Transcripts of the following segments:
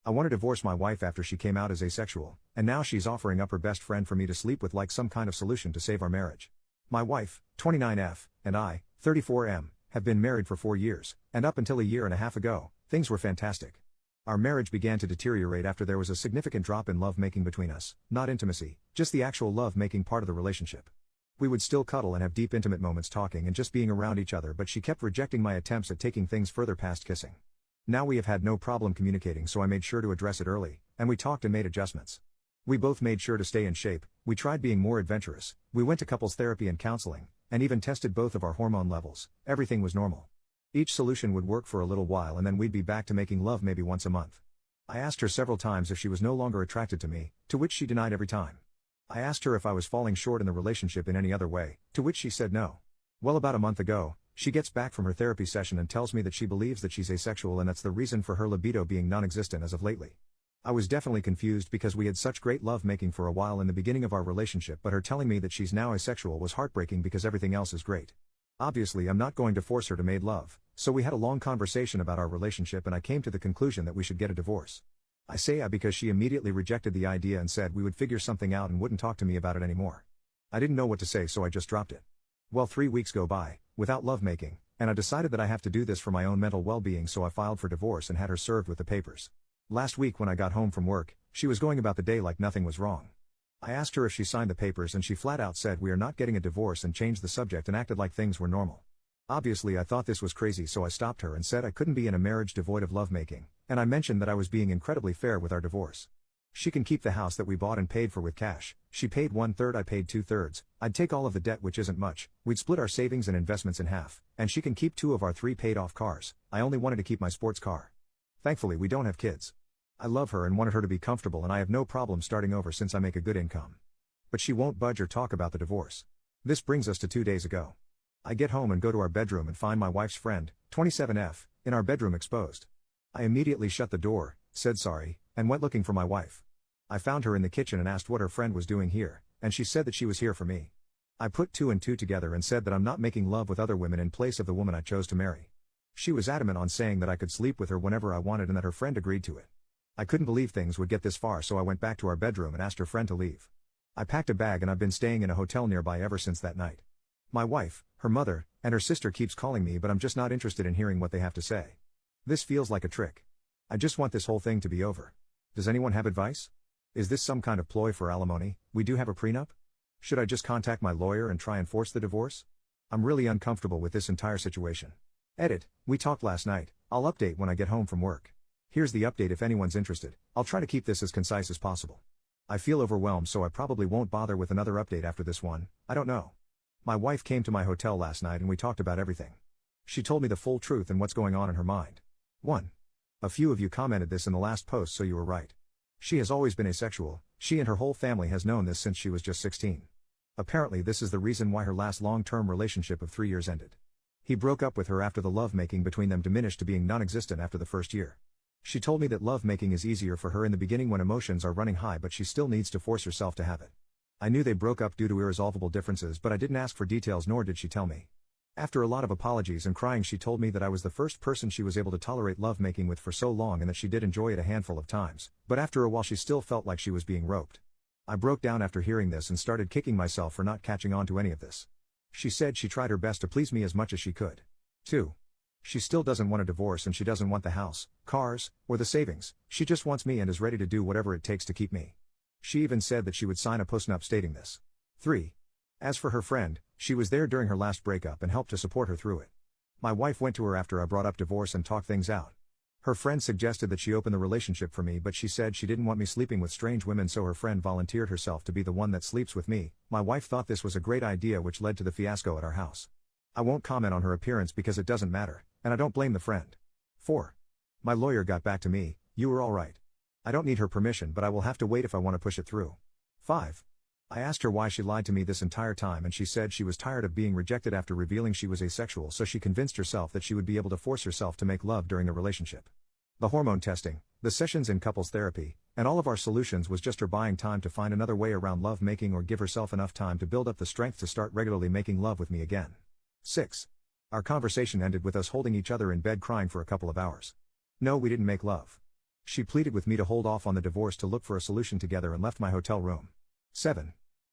I want to divorce my wife after she came out as asexual, and now she's offering up her best friend for me to sleep with like some kind of solution to save our marriage. My wife, 29F, and I, 34M, have been married for 4 years, and up until a year and a half ago, things were fantastic. Our marriage began to deteriorate after there was a significant drop in love-making between us, not intimacy, just the actual love-making part of the relationship. We would still cuddle and have deep intimate moments talking and just being around each other, but she kept rejecting my attempts at taking things further past kissing. Now we have had no problem communicating, so I made sure to address it early, and we talked and made adjustments. We both made sure to stay in shape, we tried being more adventurous, we went to couples therapy and counseling, and even tested both of our hormone levels. Everything was normal. Each solution would work for a little while and then we'd be back to making love maybe once a month. I asked her several times if she was no longer attracted to me, to which she denied every time. I asked her if I was falling short in the relationship in any other way, to which she said no. Well, about a month ago, she gets back from her therapy session and tells me that she believes that she's asexual and that's the reason for her libido being non-existent as of lately. I was definitely confused because we had such great love making for a while in the beginning of our relationship, but her telling me that she's now asexual was heartbreaking because everything else is great. Obviously I'm not going to force her to make love, so we had a long conversation about our relationship and I came to the conclusion that we should get a divorce. I say because she immediately rejected the idea and said we would figure something out and wouldn't talk to me about it anymore. I didn't know what to say, so I just dropped it. Well, 3 weeks go by, without lovemaking, and I decided that I have to do this for my own mental well-being, so I filed for divorce and had her served with the papers. Last week when I got home from work, she was going about the day like nothing was wrong. I asked her if she signed the papers and she flat out said we are not getting a divorce and changed the subject and acted like things were normal. Obviously I thought this was crazy, so I stopped her and said I couldn't be in a marriage devoid of lovemaking, and I mentioned that I was being incredibly fair with our divorce. She can keep the house that we bought and paid for with cash. She paid 1/3, I paid 2/3. I'd take all of the debt, which isn't much. We'd split our savings and investments in half, and she can keep 2 of our 3 paid off cars. I only wanted to keep my sports car. Thankfully we don't have kids. I love her and wanted her to be comfortable, and I have no problem starting over since I make a good income. But she won't budge or talk about the divorce. This brings us to 2 days ago. I get home and go to our bedroom and find my wife's friend, 27F, in our bedroom exposed. I immediately shut the door, said sorry, and went looking for my wife. I found her in the kitchen and asked what her friend was doing here, and she said that she was here for me. I put 2 and 2 together and said that I'm not making love with other women in place of the woman I chose to marry. She was adamant on saying that I could sleep with her whenever I wanted and that her friend agreed to it. I couldn't believe things would get this far, so I went back to our bedroom and asked her friend to leave. I packed a bag and I've been staying in a hotel nearby ever since that night. My wife, her mother, and her sister keeps calling me, but I'm just not interested in hearing what they have to say. This feels like a trick. I just want this whole thing to be over. Does anyone have advice? Is this some kind of ploy for alimony? We do have a prenup? Should I just contact my lawyer and try and force the divorce? I'm really uncomfortable with this entire situation. Edit, we talked last night. I'll update when I get home from work. Here's the update if anyone's interested. I'll try to keep this as concise as possible. I feel overwhelmed, so I probably won't bother with another update after this one. I don't know. My wife came to my hotel last night and we talked about everything. She told me the full truth and what's going on in her mind. 1. A few of you commented this in the last post, so you were right. She has always been asexual. She and her whole family has known this since she was just 16. Apparently this is the reason why her last long-term relationship of 3 years ended. He broke up with her after the lovemaking between them diminished to being non-existent after the first year. She told me that lovemaking is easier for her in the beginning when emotions are running high, but she still needs to force herself to have it. I knew they broke up due to irresolvable differences, but I didn't ask for details, nor did she tell me. After a lot of apologies and crying, she told me that I was the first person she was able to tolerate lovemaking with for so long and that she did enjoy it a handful of times, but after a while she still felt like she was being roped. I broke down after hearing this and started kicking myself for not catching on to any of this. She said she tried her best to please me as much as she could. 2. She still doesn't want a divorce and she doesn't want the house, cars, or the savings. She just wants me and is ready to do whatever it takes to keep me. She even said that she would sign a postnup stating this. 3. As for her friend, she was there during her last breakup and helped to support her through it. My wife went to her after I brought up divorce and talked things out. Her friend suggested that she open the relationship for me, but she said she didn't want me sleeping with strange women, so her friend volunteered herself to be the one that sleeps with me. My wife thought this was a great idea, which led to the fiasco at our house. I won't comment on her appearance because it doesn't matter, and I don't blame the friend. 4. My lawyer got back to me. You were all right. I don't need her permission, but I will have to wait if I want to push it through. 5. I asked her why she lied to me this entire time, and she said she was tired of being rejected after revealing she was asexual, so she convinced herself that she would be able to force herself to make love during the relationship. The hormone testing, the sessions in couples therapy, and all of our solutions was just her buying time to find another way around love making or give herself enough time to build up the strength to start regularly making love with me again. 6. Our conversation ended with us holding each other in bed crying for a couple of hours. No, we didn't make love. She pleaded with me to hold off on the divorce to look for a solution together and left my hotel room. 7.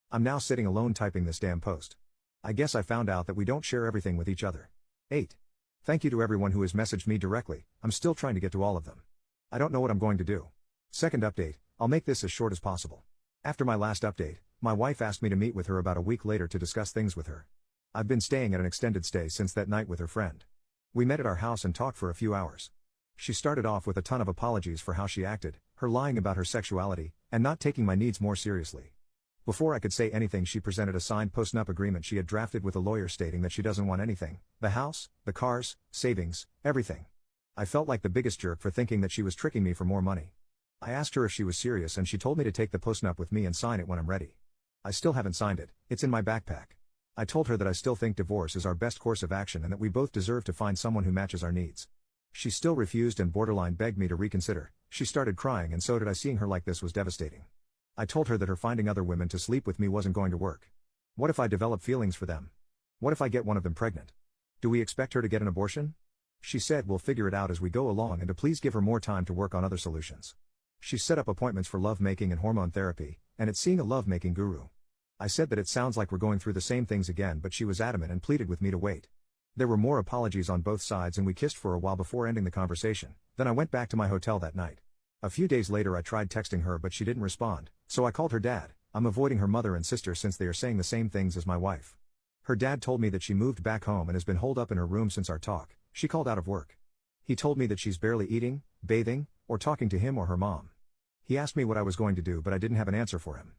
I'm now sitting alone typing this damn post. I guess I found out that we don't share everything with each other. 8. Thank you to everyone who has messaged me directly, I'm still trying to get to all of them. I don't know what I'm going to do. Second update, I'll make this as short as possible. After my last update, my wife asked me to meet with her about a week later to discuss things with her. I've been staying at an extended stay since that night with her friend. We met at our house and talked for a few hours. She started off with a ton of apologies for how she acted, her lying about her sexuality, and not taking my needs more seriously. Before I could say anything, she presented a signed post-nup agreement she had drafted with a lawyer stating that she doesn't want anything, the house, the cars, savings, everything. I felt like the biggest jerk for thinking that she was tricking me for more money. I asked her if she was serious and she told me to take the post-nup with me and sign it when I'm ready. I still haven't signed it, it's in my backpack. I told her that I still think divorce is our best course of action and that we both deserve to find someone who matches our needs. She still refused and borderline begged me to reconsider. She started crying and so did I. Seeing her like this was devastating. I told her that her finding other women to sleep with me wasn't going to work. What if I develop feelings for them? What if I get one of them pregnant? Do we expect her to get an abortion? She said we'll figure it out as we go along and to please give her more time to work on other solutions. She set up appointments for lovemaking and hormone therapy, and it's seeing a lovemaking guru. I said that it sounds like we're going through the same things again, but she was adamant and pleaded with me to wait. There were more apologies on both sides and we kissed for a while before ending the conversation. Then I went back to my hotel that night. A few days later I tried texting her but she didn't respond, so I called her dad. I'm avoiding her mother and sister since they are saying the same things as my wife. Her dad told me that she moved back home and has been holed up in her room since our talk. She called out of work. He told me that she's barely eating, bathing, or talking to him or her mom. He asked me what I was going to do but I didn't have an answer for him.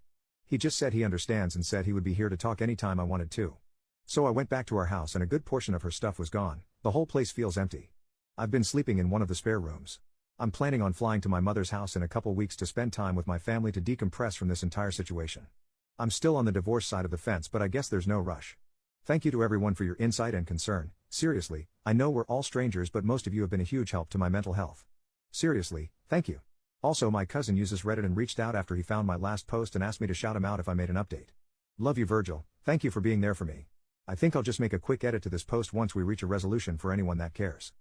He just said he understands and said he would be here to talk anytime I wanted to. So I went back to our house and a good portion of her stuff was gone. The whole place feels empty. I've been sleeping in one of the spare rooms. I'm planning on flying to my mother's house in a couple weeks to spend time with my family to decompress from this entire situation. I'm still on the divorce side of the fence but I guess there's no rush. Thank you to everyone for your insight and concern. Seriously, I know we're all strangers but most of you have been a huge help to my mental health. Seriously, thank you. Also, my cousin uses Reddit and reached out after he found my last post and asked me to shout him out if I made an update. Love you, Virgil, thank you for being there for me. I think I'll just make a quick edit to this post once we reach a resolution for anyone that cares.